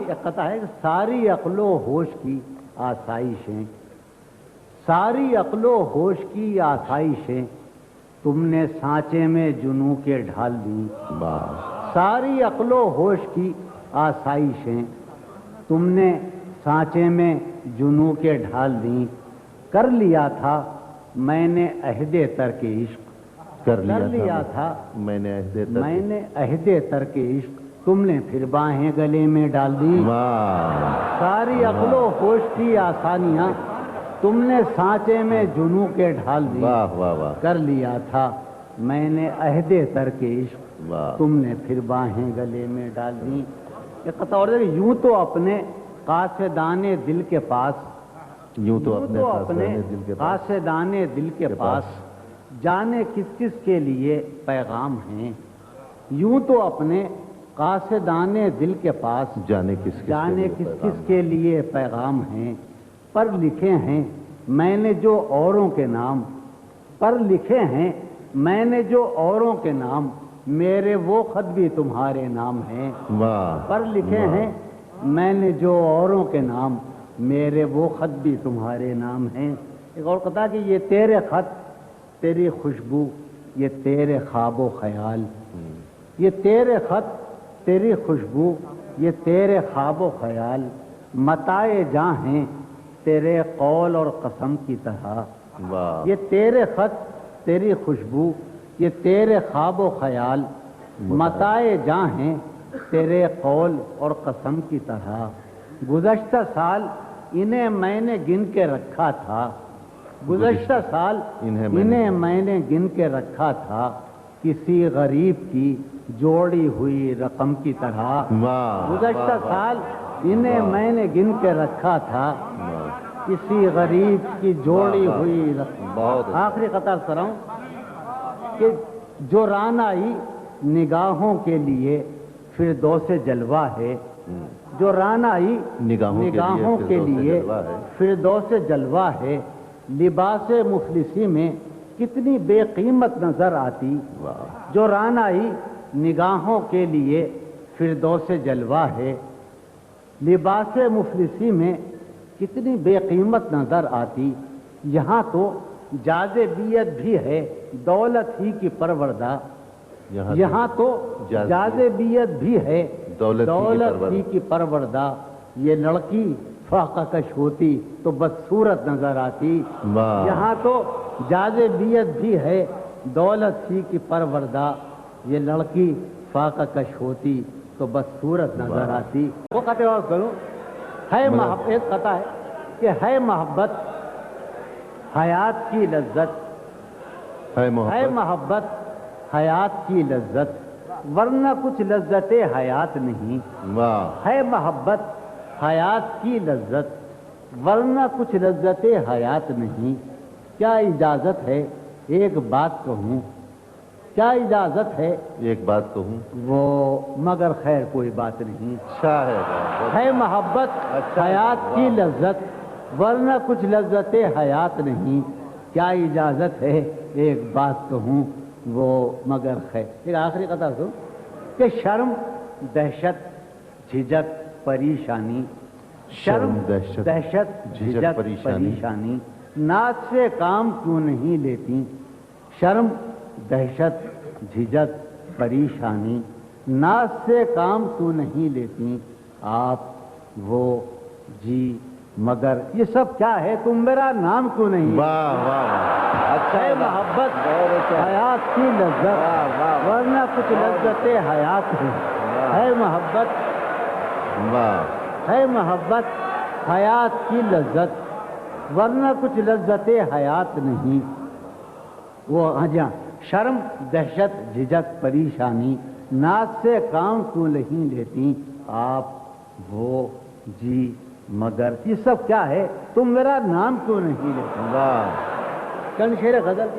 ایک قطع ہے کہ ساری عقل و ہوش کی آسائشیں، ساری عقل و ہوش کی آسائشیں تم نے سانچے میں جنوں کے ڈھال دیں۔ ساری عقل و ہوش کی آسائشیں تم نے سانچے میں جنوں کے ڈھال دیں۔ کر لیا تھا میں نے عہد ترک عشق، کر لیا تھا میں نے عہد ترک عشق، تم نے پھر باہیں گلے میں ڈال دی۔ ساری عقل و ہوش کی آسانیاں تم نے سانچے میں جنوں کے ڈھال دی۔ کر لیا تھا میں نے عہد ترک عشق، تم نے پھر باہیں گلے میں ڈال دی۔ ایک قطع اور ہے کہ یوں تو اپنے قاصدان دل کے پاس، یوں تو اپنے قاصدان دل کے پاس جانے کس کس کے لیے پیغام ہیں۔ یوں تو اپنے قاصدان دل کے پاس جانے کس کے لیے پیغام ہیں۔ پر لکھے ہیں میں نے جو اوروں کے نام، پر لکھے ہیں میں نے جو اوروں کے نام، میرے وہ خط بھی تمہارے نام ہیں۔ پر لکھے ہیں میں نے جو اوروں کے نام، میرے وہ خط بھی تمہارے نام ہیں۔ ایک اور قطع کہ یہ تیرے خط تیری خوشبو، یہ تیرے خواب و خیال، یہ تیرے خط تیری خوشبو، یہ تیرے خواب و خیال، متاع جاں ہیں تیرے قول اور قسم کی طرح۔ یہ تیرے خط تیری خوشبو، یہ تیرے خواب و خیال، متاع جاں ہیں تیرے قول اور قسم کی طرح۔ گزشتہ سال انہیں میں نے گن کے رکھا تھا، گزشتہ سال انہیں میں نے گن کے رکھا تھا، کسی غریب کی جوڑی ہوئی رقم کی طرح۔ گزشتہ سال انہیں میں نے گن کے رکھا تھا، کسی غریب کی جوڑی ہوئی رقم۔ آخری قطع کر رہا ہوں کہ جو رانائی نگاہوں کے لیے فردوس جلوہ ہے، جو رانائی نگاہوں کے لیے فردوس جلوہ ہے، لباس مفلسی میں کتنی بے قیمت نظر آتی۔ جو رانائی نگاہوں کے لیے فردوس جلوہ ہے، لباس مفلسی میں کتنی بے قیمت نظر آتی۔ یہاں تو جاذبیت بھی ہے دولت ہی کی پروردہ، یہاں تو جاذبیت بھی ہے دولت ہی کی پروردہ، یہ لڑکی فاقہ کش ہوتی تو بدصورت نظر آتی۔ یہاں تو جاذبیت بھی ہے دولت ہی کی پروردہ، یہ لڑکی فاقہ کش ہوتی تو بدصورت نظر آتی۔ وہ قطع اور کروں ہے محبت، ایک قطع ہے کہ ہے محبت حیات کی لذت، ہے محبت حیات کی لذت، ورنہ کچھ لذت حیات نہیں۔ ہے محبت حیات کی لذت، ورنہ کچھ لذت حیات نہیں۔ کیا اجازت ہے ایک بات کہوں، کیا اجازت ہے ایک بات کہوں، وہ مگر خیر کوئی بات نہیں۔ ہے محبت حیات کی لذت، ورنہ کچھ لذت حیات نہیں۔ کیا اجازت ہے ایک بات کہوں، وہ مگر خیر۔ ایک آخری قطع سو کہ شرم دہشت جھجک پریشانی، شرم دہشت جھجک پریشانی، ناز سے کام کیوں نہیں لیتی۔ شرم دہشت جھجک پریشانی، ناز سے کام کیوں نہیں لیتی آپ، وہ جی مگر یہ سب کیا ہے، تم میرا نام کیوں نہیں۔ ہے محبت حیات کی لذت، ورنہ کچھ لذت حیات ہے محبت، ہے محبت حیات کی لذت، ورنہ کچھ لذت حیات نہیں۔ وہ ہاں شرم دہشت جھجک پریشانی، ناز سے کام کیوں نہیں لیتی آپ، وہ جی مگر یہ سب کیا ہے، تم میرا نام کیوں نہیں لیتے۔ چند شعر غزل